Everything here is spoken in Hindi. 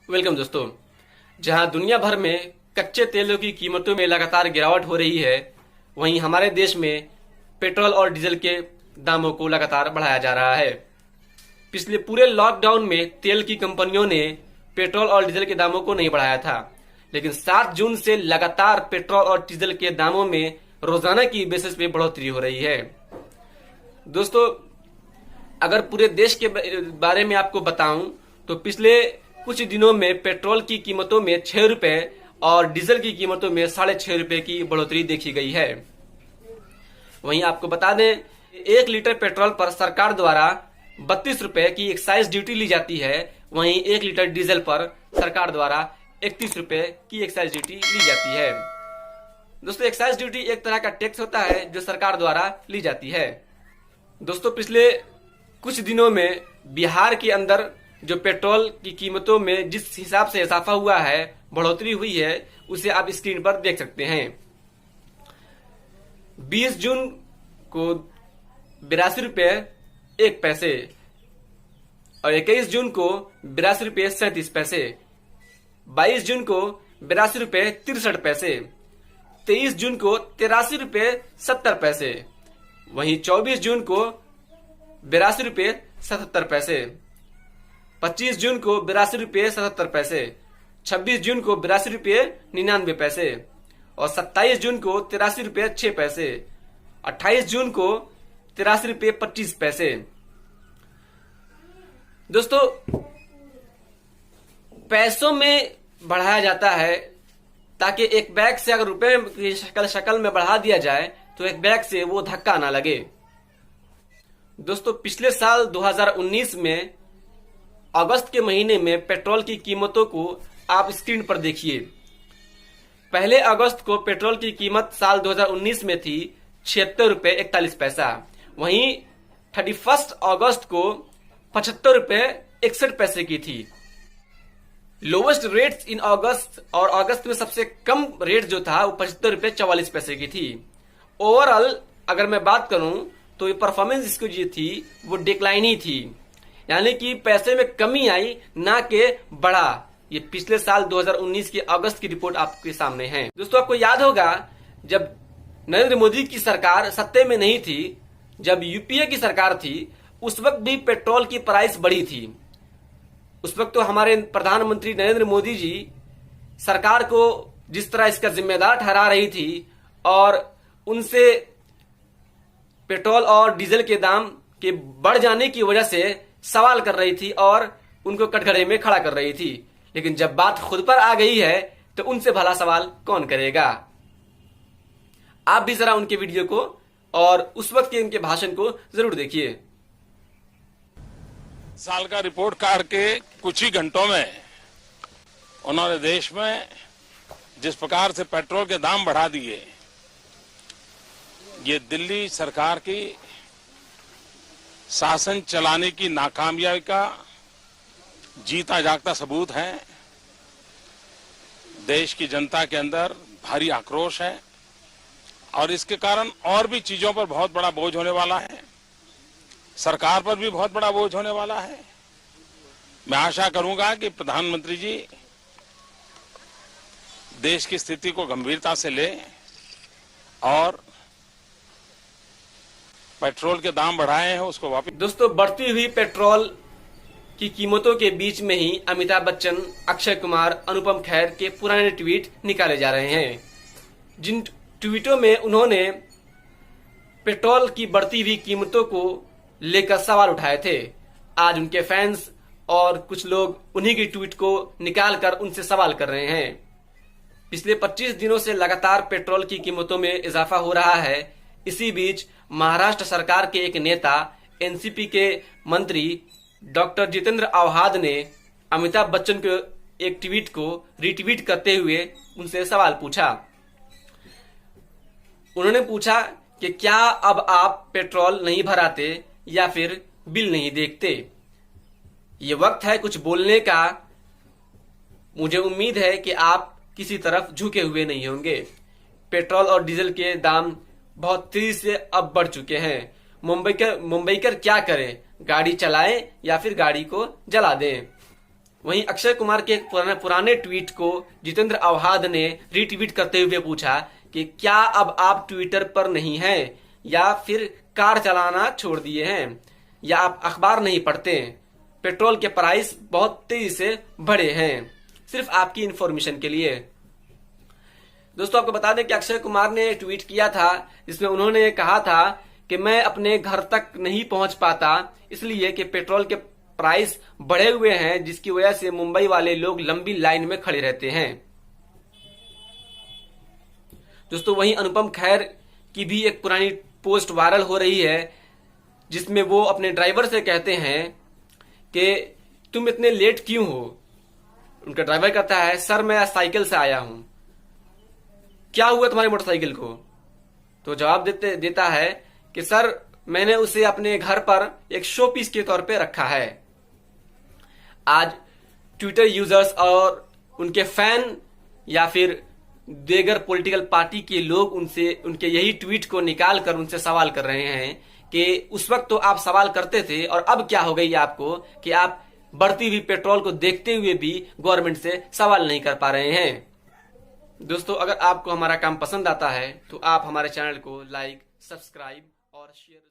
वेलकम दोस्तों। जहां दुनिया भर में कच्चे तेलों की कीमतों में लगातार गिरावट हो रही है, वहीं हमारे देश में पेट्रोल और डीजल के दामों को लगातार बढ़ाया जा रहा है। पिछले पूरे लॉकडाउन में तेल की कंपनियों ने पेट्रोल और डीजल के दामों को नहीं बढ़ाया था, लेकिन 7 जून से लगातार पेट्रोल और डीजल के दामों में रोजाना की बेसिस पे बढ़ोतरी हो रही है। दोस्तों, अगर पूरे देश के बारे में आपको बताऊं तो पिछले कुछ दिनों में पेट्रोल की कीमतों में 6 रुपए और डीजल की कीमतों में 6.5 रुपए की बढ़ोतरी देखी गई है। वहीं आपको बता दें, 1 लीटर पेट्रोल पर सरकार द्वारा 32 रुपए की एक्साइज ड्यूटी ली जाती है। वहीं 1 लीटर डीजल पर सरकार द्वारा 31 रुपए की एक्साइज ड्यूटी ली जाती है। दोस्तों, एक्साइज ड्यूटी एक तरह का टैक्स होता है जो सरकार द्वारा ली जाती है। दोस्तों, पिछले कुछ दिनों में बिहार के अंदर जो पेट्रोल की कीमतों में जिस हिसाब से इजाफा हुआ है, बढ़ोतरी हुई है, उसे आप स्क्रीन पर देख सकते हैं। 20 जून को 82 रुपए 1 पैसे और 21 जून को 82 रुपए 37 पैसे, 22 जून को 82 रुपए 63 पैसे, 23 जून को 83 रुपए 70 पैसे, वहीं 24 जून को 82 रुपए 77 पैसे, 25 जून को 82 रुपए 77 पैसे, 26 जून को 82 रुपए 99 पैसे और 27 जून को 83 रुपए 6 पैसे, 28 जून को 83 रुपए 25 पैसे। दोस्तों, पैसों में बढ़ाया जाता है ताकि एक बैग से अगर रुपए की शक्ल में बढ़ा दिया जाए तो एक बैग से वो धक्का ना लगे। दोस्तों, पिछले साल 2019 में अगस्त के महीने में पेट्रोल की कीमतों को आप स्क्रीन पर देखिए। पहले अगस्त को पेट्रोल की कीमत साल 2019 में थी 76 रुपए 41 पैसा। वहीं 31 अगस्त को 75 रुपए 61 पैसे की थी। लोवेस्ट रेट्स इन अगस्त, और अगस्त में सबसे कम रेट जो था वो 75 रुपए 44 पैसे की थी। ओवरऑल अगर मैं बात करूं तो ये परफॉर्मेंस इसकी जो थी वो डिक्लाइन ही थी, यानी कि पैसे में कमी आई ना कि बढ़ा। ये पिछले साल 2019 के अगस्त की रिपोर्ट आपके सामने है। दोस्तों, आपको याद होगा जब नरेंद्र मोदी की सरकार सत्ते में नहीं थी, जब यूपीए की सरकार थी, उस वक्त भी पेट्रोल की प्राइस बढ़ी थी। उस वक्त तो हमारे प्रधानमंत्री नरेंद्र मोदी जी सरकार को जिस तरह इसका जिम्मेदार ठहरा रही थी और उनसे पेट्रोल और डीजल के दाम के बढ़ जाने की वजह से सवाल कर रही थी और उनको कटघरे में खड़ा कर रही थी। लेकिन जब बात खुद पर आ गई है तो उनसे भला सवाल कौन करेगा। आप भी जरा उनके वीडियो को और उस वक्त के उनके भाषण को जरूर देखिए। साल का रिपोर्ट कार्ड के कुछ ही घंटों में उन्होंने देश में जिस प्रकार से पेट्रोल के दाम बढ़ा दिए, ये दिल्ली सरकार की शासन चलाने की नाकामयाबी का जीता जागता सबूत है। देश की जनता के अंदर भारी आक्रोश है और इसके कारण और भी चीजों पर बहुत बड़ा बोझ होने वाला है, सरकार पर भी बहुत बड़ा बोझ होने वाला है। मैं आशा करूंगा कि प्रधानमंत्री जी देश की स्थिति को गंभीरता से ले और पेट्रोल के दाम बढ़ाए हैं उसको वापस। दोस्तों, बढ़ती हुई पेट्रोल की कीमतों के बीच में ही अमिताभ बच्चन, अक्षय कुमार, अनुपम खेर के पुराने ट्वीट निकाले जा रहे हैं, जिन ट्वीटों में उन्होंने पेट्रोल की बढ़ती हुई कीमतों को लेकर सवाल उठाए थे। आज उनके फैंस और कुछ लोग उन्हीं की ट्वीट को निकालकर उनसे सवाल कर रहे हैं। पिछले 25 दिनों से लगातार पेट्रोल की कीमतों में इजाफा हो रहा है। इसी बीच महाराष्ट्र सरकार के एक नेता, एनसीपी के मंत्री डॉक्टर जितेंद्र आव्हाड ने अमिताभ बच्चन के एक ट्वीट को रिट्वीट करते हुए उनसे सवाल पूछा। उन्होंने पूछा कि क्या अब आप पेट्रोल नहीं भराते या फिर बिल नहीं देखते। ये वक्त है कुछ बोलने का। मुझे उम्मीद है कि आप किसी तरफ झुके हुए नहीं होंगे। पेट्रोल और डीजल के दाम बहुत तेजी से अब बढ़ चुके हैं। मुंबईकर क्या करें, गाड़ी चलाएं या फिर गाड़ी को जला दें। वहीं अक्षय कुमार के एक पुराने ट्वीट को जितेंद्र अवहाद ने रीट्वीट करते हुए पूछा कि क्या अब आप ट्विटर पर नहीं हैं या फिर कार चलाना छोड़ दिए हैं या आप अखबार नहीं पढ़ते। पेट्रोल के प्राइस बहुत तेजी से बढ़े हैं। सिर्फ आपकी इंफॉर्मेशन के लिए दोस्तों आपको बता दें कि अक्षय कुमार ने ट्वीट किया था जिसमें उन्होंने कहा था कि मैं अपने घर तक नहीं पहुंच पाता इसलिए कि पेट्रोल के प्राइस बढ़े हुए हैं, जिसकी वजह से मुंबई वाले लोग लंबी लाइन में खड़े रहते हैं। दोस्तों वहीं अनुपम खेर की भी एक पुरानी पोस्ट वायरल हो रही है जिसमें वो अपने ड्राइवर से कहते हैं कि तुम इतने लेट क्यों हो। उनका ड्राइवर कहता है सर मैं साइकिल से आया हूं, क्या हुआ तुम्हारी मोटरसाइकिल को। तो जवाब देता है कि सर मैंने उसे अपने घर पर एक शो पीस के तौर पे रखा है। आज ट्विटर यूजर्स और उनके फैन या फिर देगर पॉलिटिकल पार्टी के लोग उनके यही ट्वीट को निकाल कर उनसे सवाल कर रहे हैं कि उस वक्त तो आप सवाल करते थे और अब क्या हो गई आपको कि आप बढ़ती हुई पेट्रोल को देखते हुए भी गवर्नमेंट से सवाल नहीं कर पा रहे हैं। दोस्तों अगर आपको हमारा काम पसंद आता है तो आप हमारे चैनल को लाइक, सब्सक्राइब और शेयर